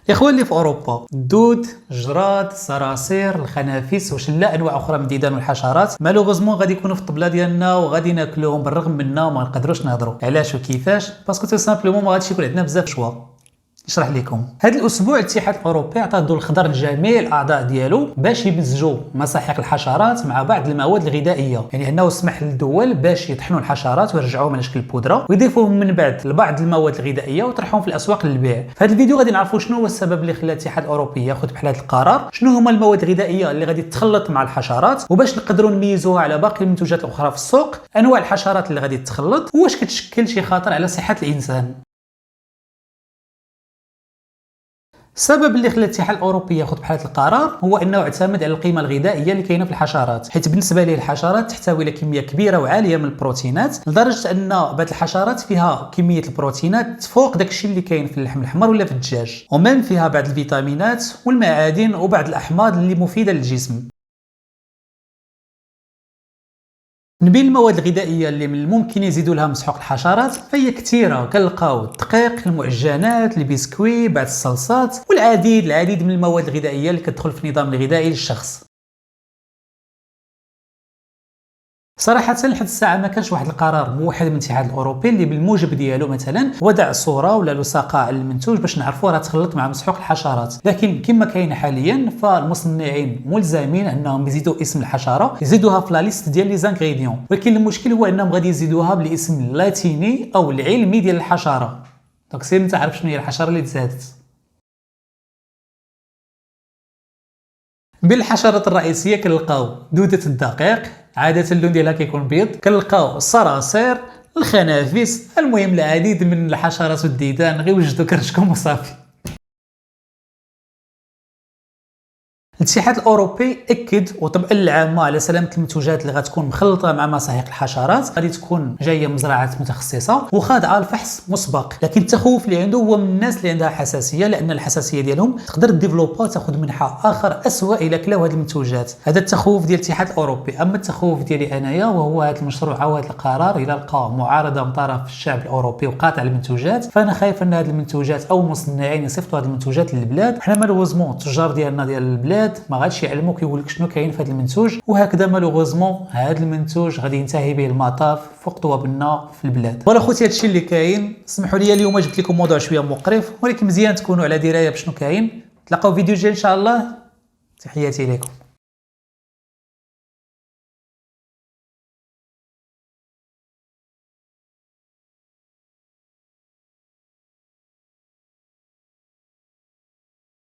الاخوان اللي في اوروبا، الدود، الجراد، الصراصير، الخنافس وشلا انواع اخرى من الديدان والحشرات مالوغوزمون غادي يكونوا في الطبله ديالنا وغادي ناكلوهم بالرغم منا وما نقدروش نهضروا. علاش وكيفاش؟ باسكو تو سامبلومون ما غاديش يكون عندنا بزاف شوا. نشرح لكم. هذا الاسبوع الاتحاد الاوروبي عطى الضوء الخضر لجميع الاعضاء ديالو باش يمزجوا مساحيق الحشرات مع بعض المواد الغذائيه، يعني انه سمح للدول باش يطحنوا الحشرات ويرجعوهم على شكل البودره ويضيفوهم من بعد لبعض المواد الغذائيه ويطرحوهم في الاسواق للبيع. في هذا الفيديو غادي نعرفوا شنو هو السبب اللي خلى الاتحاد الاوروبي ياخذ بحال هذا القرار، شنو هما المواد الغذائيه اللي غادي تخلط مع الحشرات وباش نقدروا نميزوها على باقي المنتوجات الاخرى في السوق، انواع الحشرات اللي غادي تخلط واش كتشكل شي خطر على صحه الانسان. السبب اللي خلى الاتحاد الاوروبي ياخذ بحال هذا القرار هو انه اعتمد على القيمه الغذائيه اللي كاينه في الحشرات، حيت بالنسبه ليه الحشرات تحتوي على كميه كبيره وعاليه من البروتينات لدرجه ان بعض الحشرات فيها كميه البروتينات تفوق داكشي اللي كاين في اللحم الاحمر ولا في الدجاج، ومن فيها بعض الفيتامينات والمعادن وبعض الاحماض اللي مفيده للجسم. من بين المواد الغذائيه اللي من الممكن يزيدوا لها مسحوق الحشرات فهي كثيره، كنلقاو الدقيق، المعجنات، البسكوي، بعض الصلصات والعديد من المواد الغذائيه اللي كتدخل في النظام الغذائي للشخص. صراحة لحد الساعة ما كانش واحد القرار موحد من الاتحاد الأوروبي اللي بالموجب ديالو مثلا وضع صورة ولا لصاقة على المنتوج باش نعرفوا راه تخلط مع مسحوق الحشرات، لكن كما كاين حاليا فالمصنعين ملزمين انهم يزيدوا اسم الحشرة يزيدوها في لا ليست ديال لي زانغريديون، ولكن المشكل هو انهم غادي يزيدوها بالاسم اللاتيني او العلمي ديال الحشرة. دونك سير انت عارف شنو هي الحشرة اللي تزادت. بين الحشرات الرئيسيه كنلقاو دوده الدقيق، عاده اللون ديالها كيكون بيض، كنلقاو الصراصير، الخنافس، المهم العديد من الحشرات والديدان غير وجدوا كرشكم وصافي. الاتحاد الاوروبي اكد وطبق العامه على سلامه المنتوجات اللي غتكون مخلطه مع مساحيق الحشرات غادي تكون جايه من مزرعات متخصصه وخاضعه لفحص مسبق، لكن التخوف اللي عنده هو من الناس اللي عندها حساسيه، لان الحساسيه ديالهم تقدر ديفلوبا تاخذ منحى اخر اسوء الى كلاو هذه المنتوجات. هذا التخوف ديال الاتحاد الاوروبي. اما التخوف ديالي انايا وهو هذا المشروع او هذا القرار الى لقى معارضه من طرف الشعب الاوروبي وقاطع المنتوجات، فانا خايف ان هذه المنتوجات او المصنعين يصيفطوا هذه المنتوجات للبلاد. حنا مالوغوزمون التجار ديالنا ديال البلاد ما غاديش يعلموك يقول لك شنو كاين في هذا المنتوج، وهكذا مالوغوزمون هذا المنتوج غادي ينتهي به المطاف فوق طوابنا في البلاد. فوالا خوتي هادشي اللي كاين. اسمحوا لي اليوم جبت لكم موضوع شويه مقرف، ولكن مزيان تكونوا على درايه بشنو كاين. تلاقاو فيديو جاي ان شاء الله. تحياتي لكم.